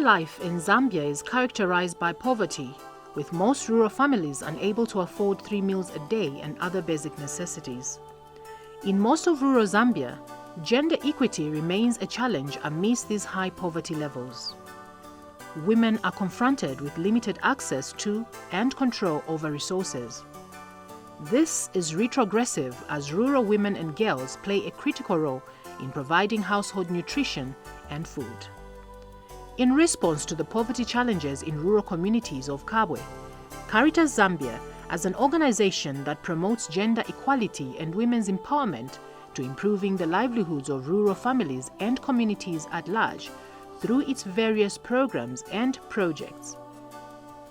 life in Zambia is characterized by poverty, with most rural families unable to afford 3 meals a day and other basic necessities. In most of rural Zambia, gender equity remains a challenge amidst these high poverty levels. Women are confronted with limited access to and control over resources. This is retrogressive as rural women and girls play a critical role in providing household nutrition and food. In response to the poverty challenges in rural communities of Kabwe, Caritas Zambia, as an organization that promotes gender equality and women's empowerment to improving the livelihoods of rural families and communities at large through its various programs and projects.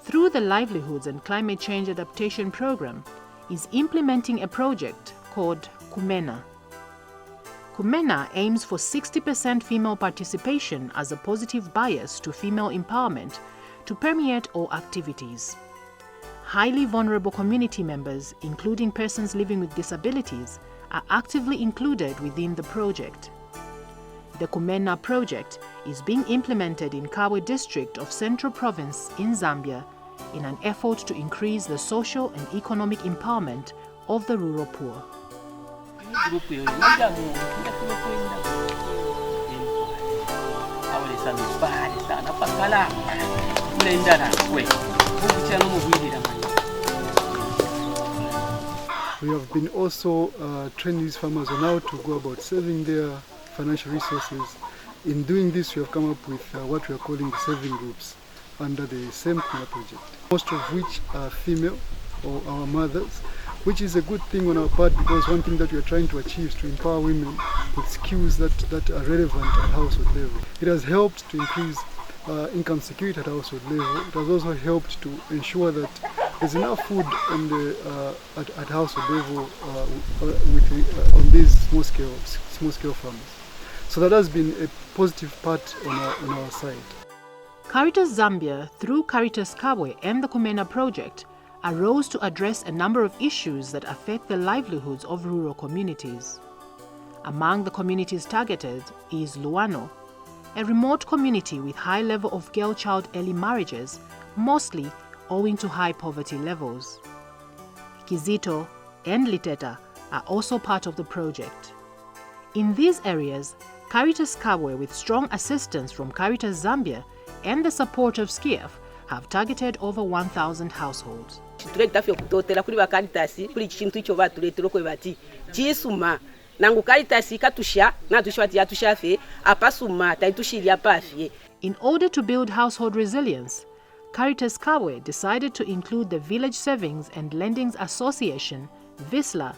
Through the Livelihoods and Climate Change Adaptation Program, is implementing a project called Kumena. Kumena aims for 60% female participation as a positive bias to female empowerment to permeate all activities. Highly vulnerable community members, including persons living with disabilities, are actively included within the project. The Kumena project is being implemented in Kabwe district of Central Province in Zambia in an effort to increase the social and economic empowerment of the rural poor. We have been also training these farmers on how to go about saving their financial resources. In doing this, we have come up with what we are calling the saving groups under the same project, most of which are female or our mothers, which is a good thing on our part because one thing that we are trying to achieve is to empower women with skills that are relevant at household level. It has helped to increase income security at household level. It has also helped to ensure that there's enough food at household level on these small scale farms. So that has been a positive part on our side. Caritas Zambia, through Caritas Kabwe and the Kumena project, arose to address a number of issues that affect the livelihoods of rural communities. Among the communities targeted is Luano, a remote community with high level of girl-child early marriages, mostly owing to high poverty levels. Kizito and Liteta are also part of the project. In these areas, Caritas Kabwe, with strong assistance from Caritas Zambia and the support of SCIF, have targeted over 1,000 households. In order to build household resilience, Caritas Kabwe decided to include the Village Savings and Lendings Association, VSLA,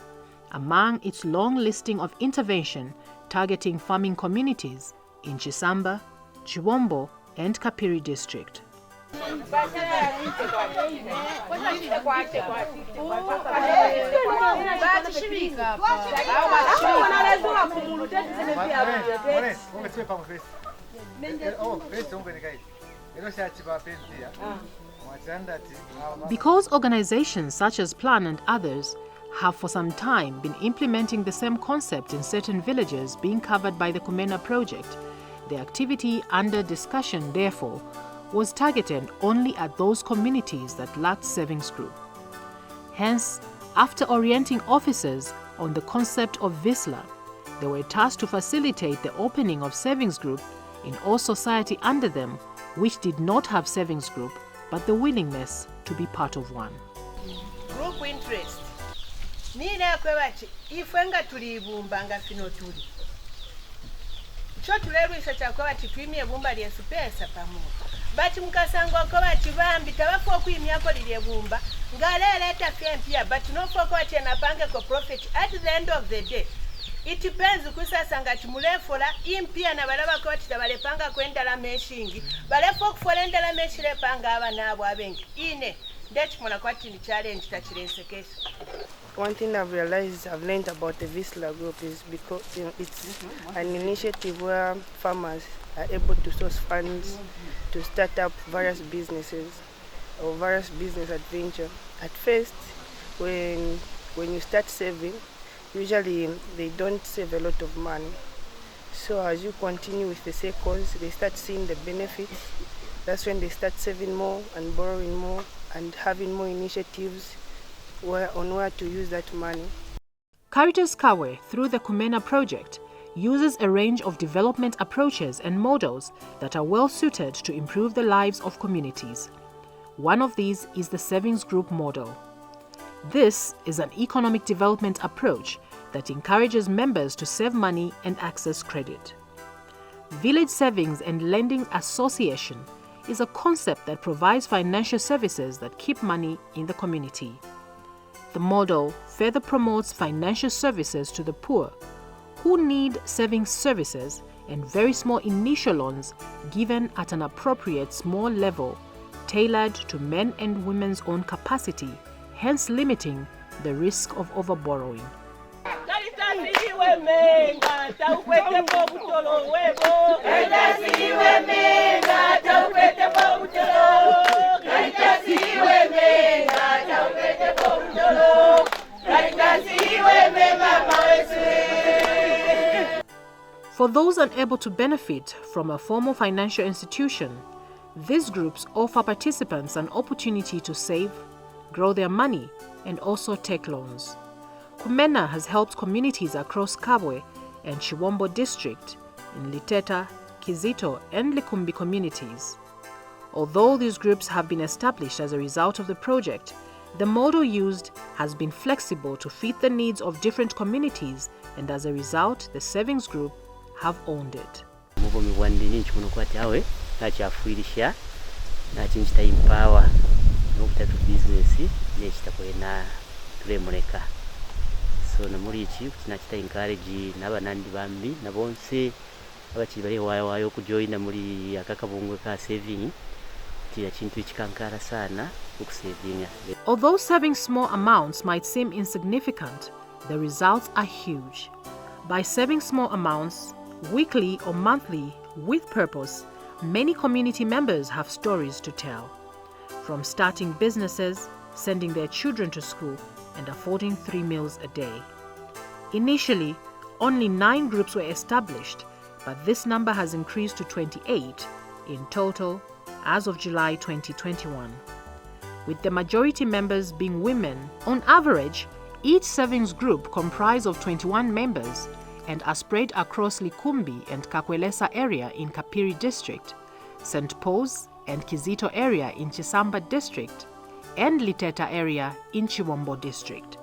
among its long listing of intervention targeting farming communities in Chisamba, Chiwombo, and Kapiri district. Because organizations such as Plan and others have for some time been implementing the same concept in certain villages being covered by the Kumena project, the activity under discussion, therefore, was targeted only at those communities that lacked savings group. Hence, after orienting officers on the concept of VSLA, they were tasked to facilitate the opening of savings group in all society under them, which did not have savings group, but the willingness to be part of one. Group interest. Nina kwebati ifenga tulibumba nga fino tuli. Cho tulebisa chakwebati twimye bumba lye supesa pamoja. Bati mukasanga kwebati bambi tabafu okuyimyako lye bumba ngaleleta fyempya but no foko ati napange ko profit at the end of the day. It depends kusasanga timulefola impia na balaba ko ati tabalepanga kwendala meshingi. Balefo kufolendala meshire panga abana abo abengi. Ine that's mona kwati ni challenge tachirensekesha. One thing I've realized, I've learned about the VSLA group is because it's an initiative where farmers are able to source funds to start up various businesses or various business adventure. At first, when you start saving, usually they don't save a lot of money. So as you continue with the cycles, they start seeing the benefits That's when they start saving more and borrowing more and having more initiatives on where to use that money. Caritas Kawe, through the Kumena project, uses a range of development approaches and models that are well suited to improve the lives of communities. One of these is the savings group model. This is an economic development approach that encourages members to save money and access credit. Village Savings and Lending Association is a concept that provides financial services that keep money in the community. The model further promotes financial services to the poor who need savings services and very small initial loans given at an appropriate small level, tailored to men and women's own capacity, hence limiting the risk of overborrowing. For those unable to benefit from a formal financial institution, these groups offer participants an opportunity to save, grow their money, and also take loans. Kumena has helped communities across Kabwe and Chiwombo district, in Liteta, Kizito, and Likumbi communities. Although these groups have been established as a result of the project, the model used has been flexible to fit the needs of different communities, and as a result, the savings group have owned it. So namurichi kinachita encourage n'abanandi bambi nabonse abakiri bali wayo kujoina muri akakabungwe ka saving kira kintu kikankara sana okusavinga. Although saving small amounts might seem insignificant, the results are huge. By saving small amounts, weekly or monthly, with purpose, many community members have stories to tell. From starting businesses, sending their children to school, and affording 3 meals a day. Initially, only 9 groups were established, but this number has increased to 28 in total as of July 2021. With the majority members being women, on average, each savings group comprised of 21 members and are spread across Likumbi and Kakwelesa area in Kapiri district, St. Paul's and Kizito area in Chisamba district, and Liteta area in Chiwombo district.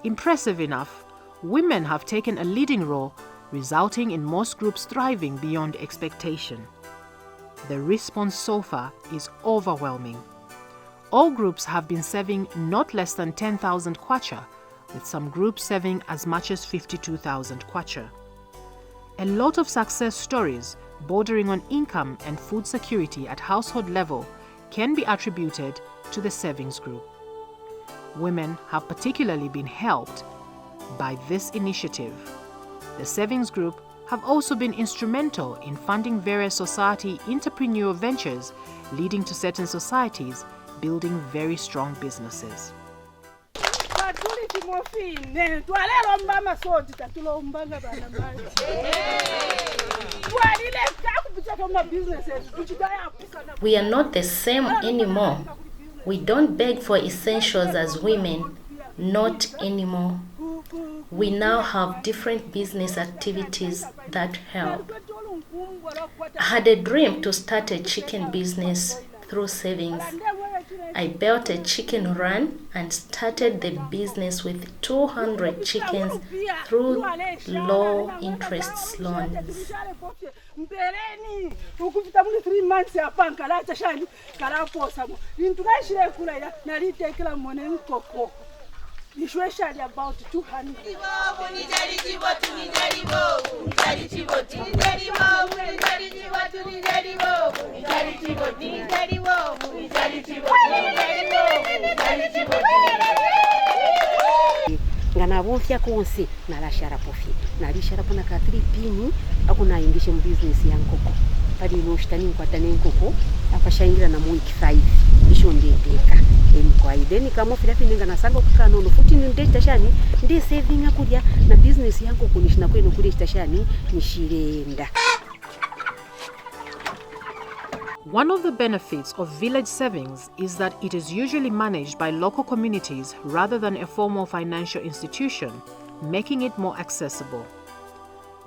Impressive enough, women have taken a leading role, resulting in most groups thriving beyond expectation. The response so far is overwhelming. All groups have been saving not less than 10,000 kwacha, with some groups saving as much as 52,000 kwacha. A lot of success stories bordering on income and food security at household level can be attributed to the savings group. Women have particularly been helped by this initiative. The savings group have also been instrumental in funding various society entrepreneurial ventures, leading to certain societies building very strong businesses. We are not the same anymore. We don't beg for essentials as women, not anymore. We now have different business activities that help. I had a dream to start a chicken business through savings. I built a chicken run and started the business with 200 chickens through low interest loans. Especially about 200. Ngana bonfia konse na la sharapofi na li sharapona ka 3 pini akuna indishe business yankoko padi no shtani nkwatane nkoko akashaingira na mu 5 isho ndeteka kwa ideni kama filafininga na sanga kukano no futi ni ndeta shani ndi saving akudia na business yangu kunishina kwenu kule stashani nishirenda. One of the benefits of village savings is that it is usually managed by local communities rather than a formal financial institution, making it more accessible.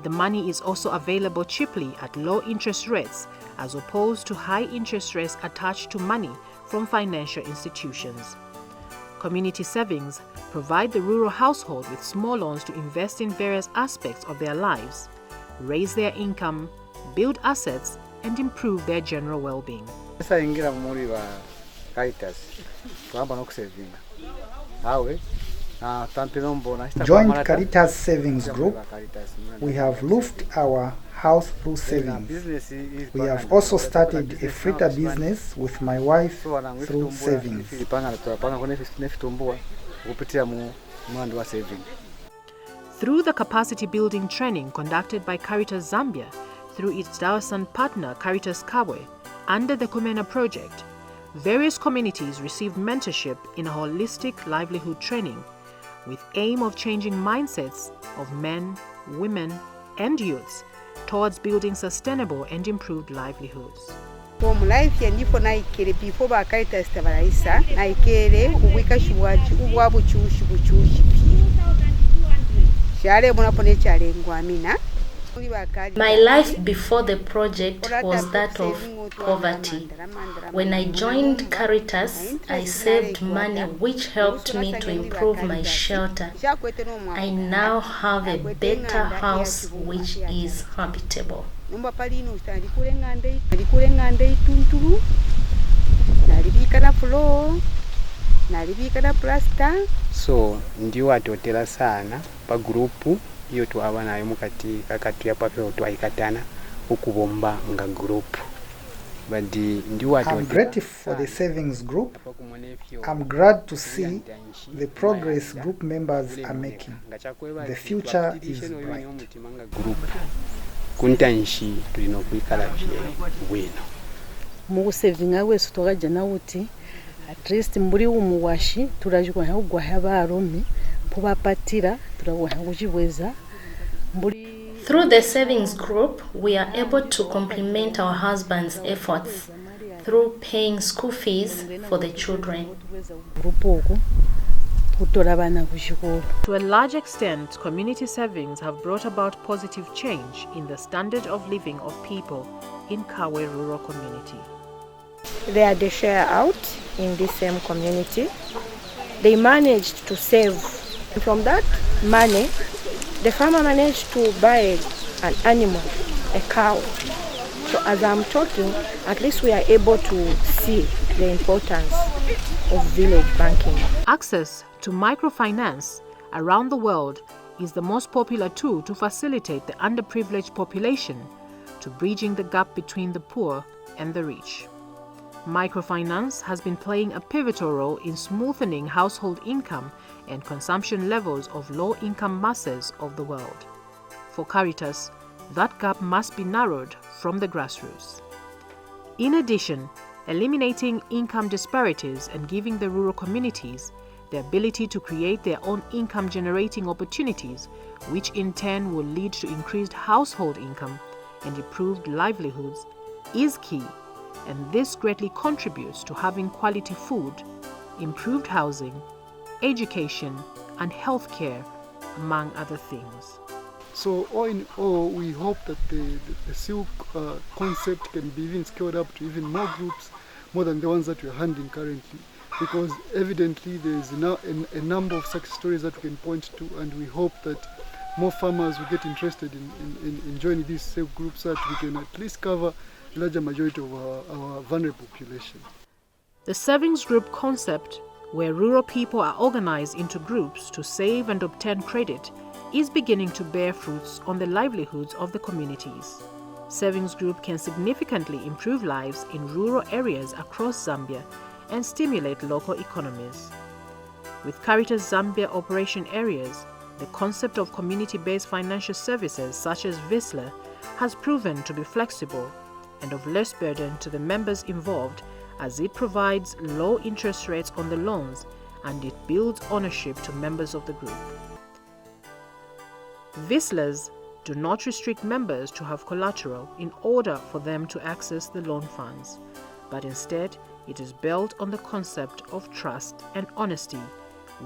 The money is also available cheaply at low interest rates as opposed to high interest rates attached to money from financial institutions. Community savings provide the rural household with small loans to invest in various aspects of their lives, raise their income, build assets, and improve their general well-being. Joined Caritas Savings Group, we have roofed our house through savings. We have also started a fritter business with my wife through savings. Through the capacity building training conducted by Caritas Zambia through its Dawasan partner Caritas Kabwe under the Kumena project, various communities received mentorship in a holistic livelihood training with aim of changing mindsets of men, women, and youths towards building sustainable and improved livelihoods. From life ndipo naikere before ba Caritas tabaraisa naikere ubwika shibwaji ubwabu chushi shale munapone chale ngwamina. My life before the project was that of poverty. When I joined Caritas, I saved money which helped me to improve my shelter. I now have a better house which is habitable. So ndiwo atotera sana pa grupu iyo tuaba nayo mukati kakatu yapafeo twaikatana okubomba nga group. I'm grateful for the savings group. I'm glad to see the progress group members are making. The future is bright. Kuntanshi tulino kuikala bwino. Mu savinga wesu twagajana uti at least mburi umuwashi turajwa hagwa habaromi pobapatira turabwa hagujibweza mburi. Through the savings group, we are able to complement our husbands' efforts through paying school fees for the children. To a large extent, community savings have brought about positive change in the standard of living of people in Kawe rural community. They are the share out in this same community. They managed to save. From that money, the farmer managed to buy an animal, a cow. So as I'm talking, at least we are able to see the importance of village banking. Access to microfinance around the world is the most popular tool to facilitate the underprivileged population to bridging the gap between the poor and the rich. Microfinance has been playing a pivotal role in smoothing household income and consumption levels of low-income masses of the world. For Caritas, that gap must be narrowed from the grassroots. In addition, eliminating income disparities and giving the rural communities the ability to create their own income-generating opportunities, which in turn will lead to increased household income and improved livelihoods, is key, and this greatly contributes to having quality food, improved housing, education, and healthcare, among other things. So all in all, we hope that the silk concept can be even scaled up to even more groups, more than the ones that we are handling currently, because evidently there is now a number of success stories that we can point to, and we hope that more farmers will get interested in joining these silk groups so that we can at least cover a larger majority of our vulnerable population. The savings group concept, where rural people are organized into groups to save and obtain credit, is beginning to bear fruits on the livelihoods of the communities. Savings group can significantly improve lives in rural areas across Zambia and stimulate local economies. With Caritas Zambia operation areas, the concept of community-based financial services such as VSLA has proven to be flexible and of less burden to the members involved, as it provides low interest rates on the loans and it builds ownership to members of the group. VSLAs do not restrict members to have collateral in order for them to access the loan funds, but instead it is built on the concept of trust and honesty,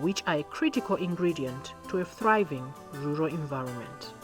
which are a critical ingredient to a thriving rural environment.